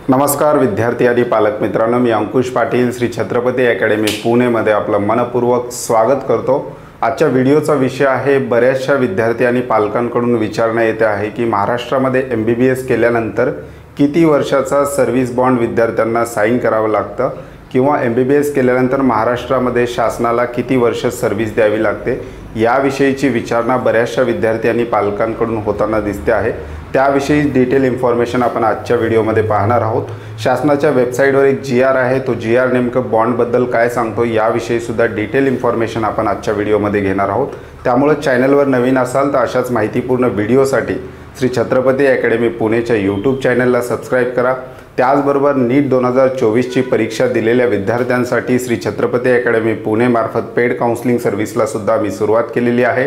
नमस्कार विद्यार्थी आणि पालक मित्रांनो, मी अंकुश पाटील श्री छत्रपती अकॅडमी पुणेमध्ये आपलं मनपूर्वक स्वागत करतो। आजच्या व्हिडिओचा विषय आहे, बऱ्याचशा विद्यार्थी आणि पालकांकडून विचारण्यात येते आहे की महाराष्ट्रामध्ये MBBS केल्यानंतर किती वर्षाचा सर्व्हिस बॉन्ड विद्यार्थ्यांना साइन करावं लागतं किंवा MBBS केल्यानंतर महाराष्ट्रामध्ये शासनाला किती वर्ष सर्व्हिस द्यावी लागते याविषयीची विचारणा बऱ्याचशा विद्यार्थी आणि पालकांकडून होताना दिसते आहे। त्याविषयी डिटेल इन्फॉर्मेशन आपण आजच्या व्हिडिओमध्ये पाहणार आहोत। शासनाच्या वेबसाईटवर एक GR आहे, तो GR नेमकं बॉन्डबद्दल काय सांगतो याविषयी सुद्धा डिटेल इन्फॉर्मेशन आपण आजच्या व्हिडिओमध्ये घेणार आहोत। त्यामुळे चॅनलवर नवीन असाल तर अशाच माहितीपूर्ण व्हिडिओसाठी श्री छत्रपती अकॅडमी पुणेच्या YouTube चॅनलला सबस्क्राइब करा। त्याचबरोबर नीट 2024ची परीक्षा दिलेल्या विद्यार्थ्यांसाठी श्री छत्रपती अकॅडमी पुणे मार्फत पेड काउन्सिलिंग सर्व्हिसला सुद्धा मी सुरुवात केलेली आहे।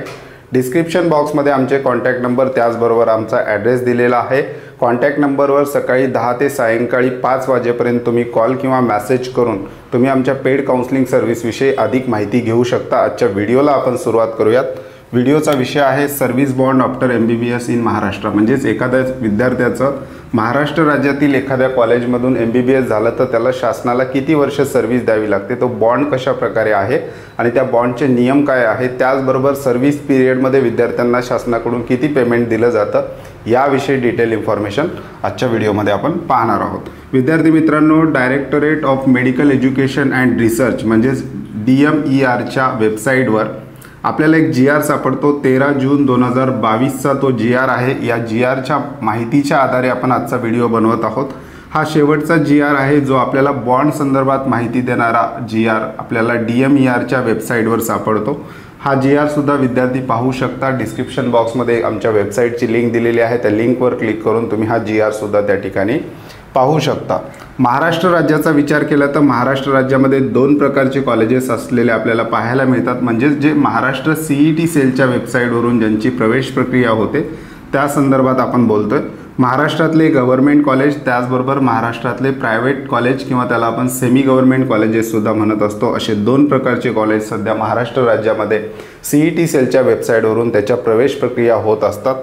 डिस्क्रिप्शन बॉक्समध्ये आमचे कॉन्टॅक्ट नंबर त्याचबरोबर आमचा ॲड्रेस दिलेला आहे। कॉन्टॅक्ट नंबरवर सकाळी 10 ते सायंकाळी 5 वाजेपर्यंत तुम्ही कॉल किंवा मेसेज करून तुम्ही आमच्या पेड काउन्सिलिंग सर्व्हिसविषयी अधिक माहिती घेऊ शकता। आजच्या व्हिडिओला आपण सुरुवात करूयात। व्हिडिओचा विषय आहे service bond after MBBS in Maharashtra. म्हणजेच एखाद्या विद्यार्थ्याचं महाराष्ट्र राज्यातील एखाद्या कॉलेजमधून MBBS झालं तर त्याला शासनाला किती वर्ष सर्व्हिस द्यावी लागते, तो बॉन्ड कशा प्रकारे आहे आणि त्या बॉन्डचे नियम काय आहेत, त्याचबरोबर सर्व्हिस पिरियडमध्ये विद्यार्थ्यांना शासनाकडून किती पेमेंट दिलं जातं याविषयी डिटेल इन्फॉर्मेशन आजच्या व्हिडिओमध्ये आपण पाहणार आहोत। विद्यार्थी मित्रांनो, directorate of medical education and research म्हणजेच DMERच्या वेबसाईटवर आपल्याला एक GR सापडतो। 13 जून 2022चा तो GR आहे। या GRच्या माहितीच्या आधारे आपण आजचा व्हिडिओ बनवत आहोत। हा शेवटचा GR आहे जो आपल्याला बॉन्ड संदर्भात माहिती देणारा GR आपल्याला DMERच्या वेबसाईटवर सापडतो। हा GR सुद्धा विद्यार्थी पाहू शकता। डिस्क्रिप्शन बॉक्समध्ये आमच्या वेबसाईटची लिंक दिलेली आहे, त्या लिंकवर क्लिक करून तुम्ही हा GR सुद्धा त्या ठिकाणी पाहू शकता। महाराष्ट्र राज्याचा विचार केला तर महाराष्ट्र राज्यामध्ये 2 प्रकारचे कॉलेजेस असलेले आपल्याला पाहायला मिळतात। म्हणजे जे महाराष्ट्र CET सेलच्या वेबसाईटवरून ज्यांची प्रवेश प्रक्रिया होते त्या संदर्भात आपण बोलतोय। महाराष्ट्रातले गव्हर्नमेंट कॉलेज, त्याचबरोबर महाराष्ट्रातले प्रायव्हेट कॉलेज किंवा त्याला आपण सेमी गव्हर्नमेंट कॉलेजेस सुद्धा म्हणत असतो, असे 2 प्रकारचे कॉलेज सध्या महाराष्ट्र राज्यामध्ये CET सेलच्या वेबसाईटवरून त्याच्या प्रवेश प्रक्रिया होत असतात।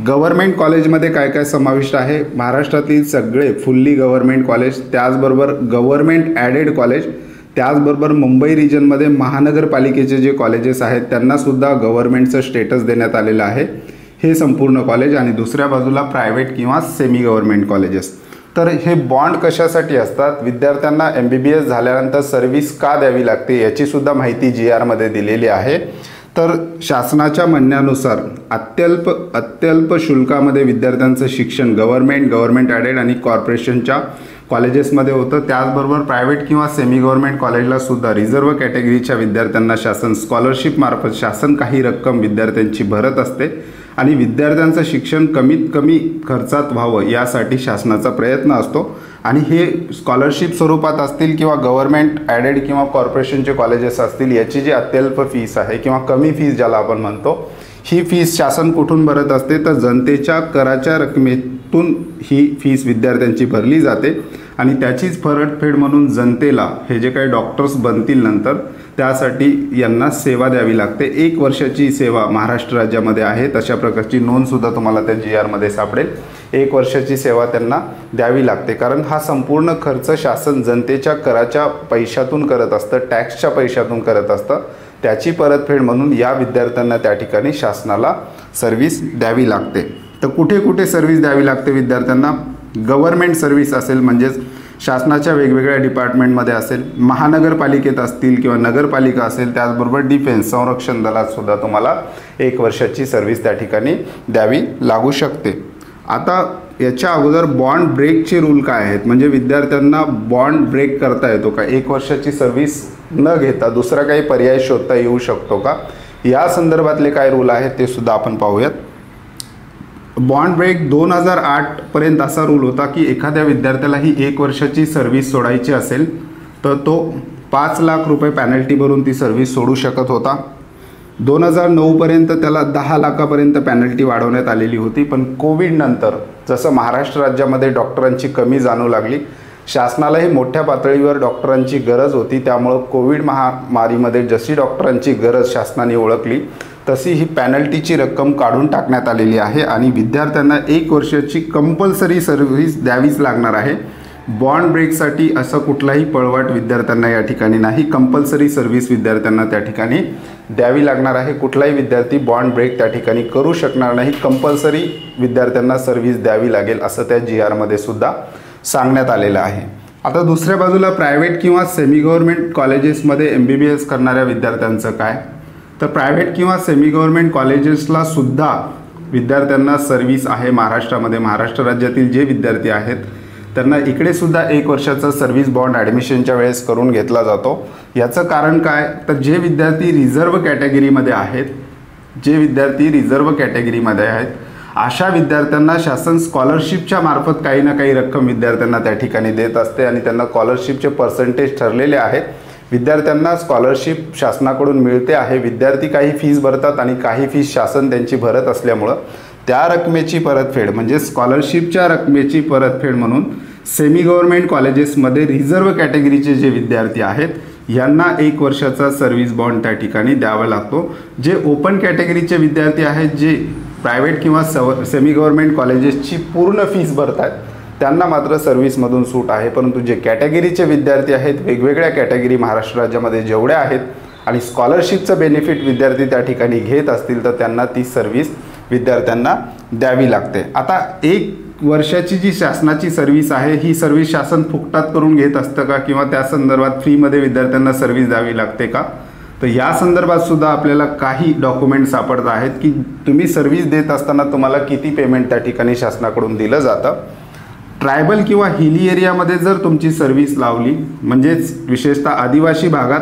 गव्हर्नमेंट कॉलेजमध्ये काय काय समाविष्ट आहे, महाराष्ट्रातील सगळे फुल्ली गव्हर्नमेंट कॉलेज, त्याचबरोबर गव्हर्नमेंट ॲडेड कॉलेज, त्याचबरोबर मुंबई रिजनमध्ये महानगरपालिकेचे जे कॉलेजेस आहेत त्यांना सुद्धा गव्हर्नमेंटचं स्टेटस देण्यात आलेलं आहे, हे संपूर्ण कॉलेज। आणि दुसऱ्या बाजूला प्रायव्हेट किंवा सेमी गव्हर्नमेंट कॉलेजेस। तर हे बॉन्ड कशासाठी असतात, विद्यार्थ्यांना MBBS झाल्यानंतर सर्व्हिस का द्यावी लागते याची सुद्धा माहिती GRमध्ये दिलेली आहे। तर शासनाच्या म्हणण्यानुसार अत्यल्प शुल्कामध्ये विद्यार्थ्यांचं शिक्षण गव्हर्नमेंट ॲडेड आणि कॉर्पोरेशनच्या कॉलेजेसमध्ये होतं। त्याचबरोबर प्रायव्हेट किंवा सेमी गव्हर्नमेंट कॉलेजला सुद्धा रिझर्व कॅटेगरीच्या विद्यार्थ्यांना शासन स्कॉलरशिप मार्फत शासन काही रक्कम विद्यार्थ्यांची भरत असते आणि विद्यार्थ्यांचं शिक्षण कमीत कमी खर्चात व्हावं यासाठी शासनाचा प्रयत्न असतो। आणि हे स्कॉलरशिप स्वरूपात असतील किंवा गव्हर्नमेंट ॲडेड किंवा कॉर्पोरेशनचे कॉलेजेस असतील, याची जी अत्यल्प फीस आहे किंवा कमी फीस ज्याला आपण म्हणतो, ही फीस शासन कुठून भरत असते तर जनतेच्या कराच्या रकमेतून ही फीस विद्यार्थ्यांची भरली जाते आणि त्याचीच परतफेड म्हणून जनतेला हे जे काही डॉक्टर्स बनतील नंतर त्यासाठी यांना सेवा द्यावी लागते। 1 वर्षाची सेवा महाराष्ट्र राज्यामध्ये आहे, तशा प्रकारची नोंदसुद्धा तुम्हाला त्या GRमध्ये सापडेल। 1 वर्षाची सेवा त्यांना द्यावी लागते, कारण हा संपूर्ण खर्च शासन जनतेच्या कराच्या पैशातून करत असतं, टॅक्सच्या पैशातून करत असतं। त्याची परतफेड म्हणून या विद्यार्थ्यांना त्या ठिकाणी शासनाला सर्व्हिस द्यावी लागते। तर कुठे कुठे सर्व्हिस द्यावी लागते विद्यार्थ्यांना, गव्हर्नमेंट सर्व्हिस असेल म्हणजेच शासनाच्या वेगवेगळ्या डिपार्टमेंटमध्ये असेल, महानगरपालिकेत असतील किंवा नगरपालिका असेल, त्याचबरोबर डिफेन्स संरक्षण दलात सुद्धा तुम्हाला 1 वर्षाची सर्व्हिस त्या ठिकाणी द्यावी लागू शकते। आता याच्या अगोदर बॉन्ड ब्रेकचे रूल काय आहेत, म्हणजे विद्यार्थ्यांना बॉन्ड ब्रेक करता येतो का, 1 वर्षाची सर्व्हिस न घेता दुसरा काही पर्याय शोधता येऊ शकतो का, या संदर्भातले काय रूल आहेत ते सुद्धा आपण पाहूयात। बॉन्ड ब्रेक 2008 पर्यंत असा रूल होता की एखाद्या विद्यार्थ्याला ही 1 वर्षाची सर्व्हिस सोडायची असेल तर तो 5 लाख रुपये पॅनल्टी भरून ती सर्व्हिस सोडू शकत होता। 2009 पर्यंत त्याला 10 लाखापर्यंत पॅनल्टी वाढवण्यात आलेली होती। पण कोविड नंतर जसं महाराष्ट्र राज्यामध्ये डॉक्टरांची कमी जाणू लागली, शासनालाही मोठ्या पातळीवर डॉक्टरांची गरज होती, त्यामुळे कोविड महामारीमध्ये जशी डॉक्टरांची गरज शासनाने ओळखली तशी ही पॅनल्टीची रक्कम काढून टाकण्यात आलेली आहे आणि विद्यार्थ्यांना 1 वर्षाची कंपल्सरी सर्व्हिस द्यावीच लागणार आहे। बॉन्ड ब्रेकसाठी असं कुठलाही पळवाट विद्यार्थ्यांना या ठिकाणी नाही. कंपल्सरी सर्व्हिस विद्यार्थ्यांना त्या ठिकाणी द्यावी लागणार आहे. कुठलाही विद्यार्थी बॉन्ड ब्रेक त्या ठिकाणी करू शकणार नाही. कंपल्सरी विद्यार्थ्यांना सर्व्हिस द्यावी लागेल असं त्या GR मध्ये सुद्धा सांगण्यात आलेलं आहे. आता दुसऱ्या बाजूला प्रायव्हेट किंवा सेमी गव्हर्नमेंट कॉलेजेसमध्ये MBBS करणाऱ्या विद्यार्थ्यांचं काय, तर प्रायव्हेट किंवा सेमी गव्हर्नमेंट कॉलेजेसला सुद्धा विद्यार्थ्यांना सर्व्हिस आहे महाराष्ट्रामध्ये. महाराष्ट्र राज्यातील जे विद्यार्थी आहेत त्यांना इकडे सुद्धा 1 वर्षाचा सर्व्हिस बॉन्ड ॲडमिशनच्या वेळेस करून घेतला जातो. याचं कारण काय, तर जे विद्यार्थी रिझर्व्ह कॅटेगरीमध्ये आहेत, अशा विद्यार्थ्यांना शासन स्कॉलरशिपच्या मार्फत काही ना काही रक्कम विद्यार्थ्यांना त्या ठिकाणी देत असते आणि त्यांना स्कॉलरशिपचे पर्सेंटेज ठरलेले आहेत. विद्यार्थ्यांना स्कॉलरशिप शासनाकडून मिळते आहे. विद्यार्थी काही फीस भरतात आणि काही फीस शासन त्यांची भरत असल्यामुळं त्या रकमेची परतफेड म्हणजे स्कॉलरशिपच्या रकमेची परतफेड म्हणून सेमी गव्हर्नमेंट कॉलेजेसमध्ये रिझर्व्ह कॅटेगरीचे जे विद्यार्थी आहेत यांना 1 वर्षाचा सर्व्हिस बॉन्ड त्या ठिकाणी द्यावा लागतो. जे ओपन कॅटेगरीचे विद्यार्थी आहेत, जे प्रायव्हेट किंवा सेमी गव्हर्नमेंट कॉलेजेसची पूर्ण फीस भरतात त्यांना मात्र सर्व्हिसमधून सूट आहे. परंतु जे कॅटेगरीचे विद्यार्थी आहेत, वेगवेगळ्या कॅटेगरी महाराष्ट्र राज्यामध्ये जेवढ्या आहेत आणि स्कॉलरशिपचं बेनिफिट विद्यार्थी त्या ठिकाणी घेत असतील तर त्यांना ती सर्व्हिस विद्यार्थ्यांना द्यावी लागते. आता 1 वर्षाची जी शासनाची सर्व्हिस आहे ही सर्व्हिस शासन फुकटात करून घेत असतं का किंवा त्या संदर्भात फ्रीमध्ये विद्यार्थ्यांना सर्व्हिस द्यावी लागते का, तर या संदर्भात सुद्धा आपल्याला काही डॉक्युमेंट सापडत आहेत की तुम्ही सर्व्हिस देत असताना तुम्हाला किती पेमेंट त्या ठिकाणी शासनाकडून दिलं जातं. ट्रायबल किंवा हिली एरियामध्ये जर तुमची सर्व्हिस लावली, म्हणजेच विशेषतः आदिवासी भागात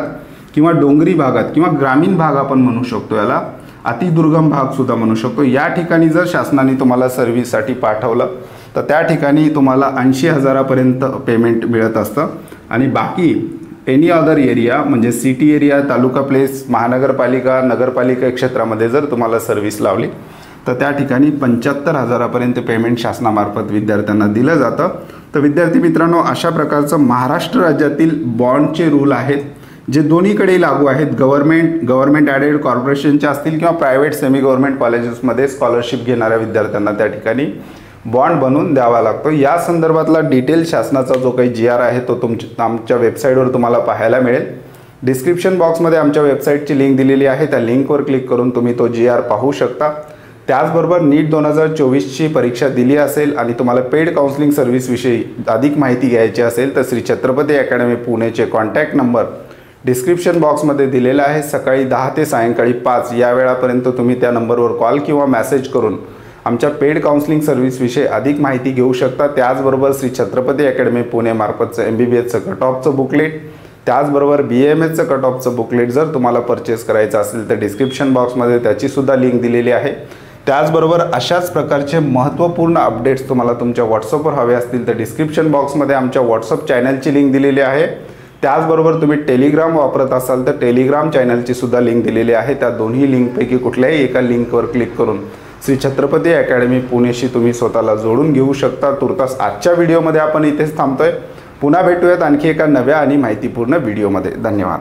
किंवा डोंगरी भागात किंवा ग्रामीण भाग आपण म्हणू शकतो, याला अतिदुर्गम भागसुद्धा म्हणू शकतो, या ठिकाणी जर शासनाने तुम्हाला सर्व्हिससाठी पाठवलं तर त्या ठिकाणी तुम्हाला 80,000पर्यंत पेमेंट मिळत असतं. आणि बाकी एनी अदर एरिया म्हणजे सिटी एरिया, तालुका प्लेस, महानगरपालिका, नगरपालिका क्षेत्रामध्ये जर तुम्हाला सर्व्हिस लावली तर त्या ठिकाणी 75,000पर्यंत पेमेंट शासनामार्फत विद्यार्थ्यांना दिलं जातं. तर विद्यार्थी मित्रांनो, अशा प्रकारचं महाराष्ट्र राज्यातील बॉन्डचे रूल आहेत जे दोन्हीकडे लागू आहेत. गव्हर्नमेंट ॲडेड कॉर्पोरेशनच्या असतील किंवा प्रायव्हेट सेमी गव्हर्नमेंट कॉलेजेसमध्ये स्कॉलरशिप घेणाऱ्या विद्यार्थ्यांना त्या ठिकाणी बॉन्ड बनवून द्यावा लागतो. या संदर्भातला डिटेल शासनाचा जो काही GR आहे तो आमच्या वेबसाईटवर तुम्हाला पाहायला मिळेल. डिस्क्रिप्शन बॉक्समध्ये आमच्या वेबसाईटची लिंक दिलेली आहे. त्या लिंकवर क्लिक करून तुम्ही तो GR पाहू शकता. त्याचबरोबर नीट 2024ची परीक्षा दिली असेल आणि तुम्हाला पेड काउन्सिलिंग सर्व्हिसविषयी अधिक माहिती घ्यायची असेल तर श्री छत्रपती अकॅडमी पुणेचे कॉन्टॅक्ट नंबर डिस्क्रिप्शन बॉक्समध्ये दिलेला आहे. सकाळी 10 ते सायंकाळी 5 या वेळापर्यंत तुम्ही त्या नंबरवर कॉल किंवा मेसेज करून आमच्या पेड काउन्सिलिंग सर्व्हिसविषयी अधिक माहिती घेऊ शकता. त्याचबरोबर श्री छत्रपती अकॅडमी पुणेमार्फतचं MBBSचं कट ऑफचं बुकलेट, त्याचबरोबर BAMSचं कट ऑफचं बुकलेट जर तुम्हाला परचेस करायचं असेल तर डिस्क्रिप्शन बॉक्समध्ये त्याचीसुद्धा लिंक दिलेली आहे. त्याचबरोबर अशाच प्रकारचे महत्त्वपूर्ण अपडेट्स तुम्हाला तुमच्या व्हॉट्सअपवर हवे असतील तर डिस्क्रिप्शन बॉक्समध्ये आमच्या व्हॉट्सअप चॅनलची लिंक दिलेली आहे. त्याचबरोबर तुम्ही टेलिग्राम वापरत असाल तर टेलिग्राम चॅनलची सुद्धा लिंक दिलेली आहे. त्या दोन्ही लिंकपैकी कुठल्याही एका लिंकवर क्लिक करून श्री छत्रपती अकॅडमी पुणेशी तुम्ही स्वतःला जोडून घेऊ शकता. तुर्तास आजच्या व्हिडिओमध्ये आपण इथेच थांबतोय. पुन्हा भेटूयात आणखी एका नव्या आणि माहितीपूर्ण व्हिडिओमध्ये. धन्यवाद.